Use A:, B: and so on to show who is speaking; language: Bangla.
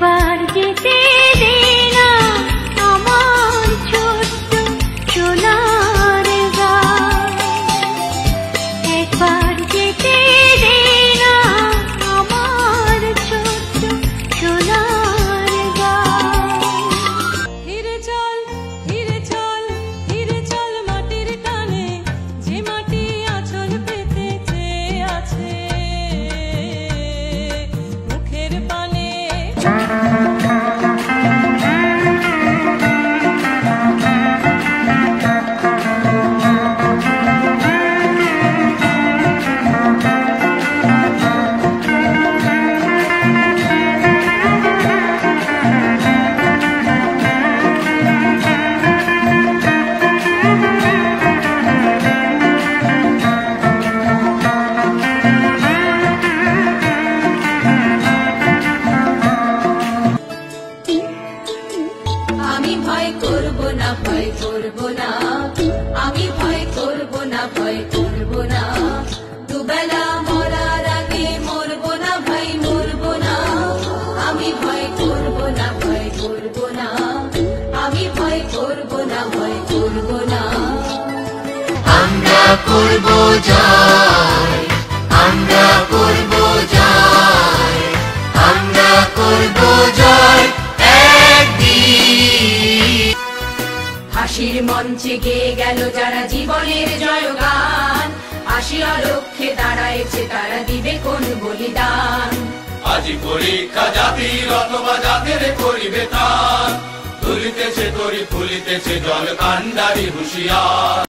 A: একবার যেতে দে না আমার ছোট্ট সোনার গাঁ, একবার যেতে দে না আমার ছোট্ট সোনার গাঁ।
B: হিরে চল হিরে চল হিরে চল মাটির টানে, যে মাটি আঁচল পেতে চেয়ে আছে মুখের পানে। আমি ভয় করব না, ভয় করব না, আমি ভয় করব না, ভয় করব না, দুবেলা মরার আগে মরব না, ভাই মরব না। আমি ভয় করব না, ভয় করব না, আমি ভয় করব না, ভয় করব না।
C: আমরা করব জয়, আমরা করব জয়, আমরা করব জয় একদিন।
B: হাসির মঞ্চে গেয়ে গেল যারা জীবনের জয়গান, আসিয়া লক্ষ্যে দাঁড়াইছে তারা দিবে কোন বলিদান।
D: আজি পরীক্ষা জাতির অথবা জাতের করিবে তার, তুলিতেছে তরি ফুলিতেছে জল কান্ডারি হুঁশিয়ার।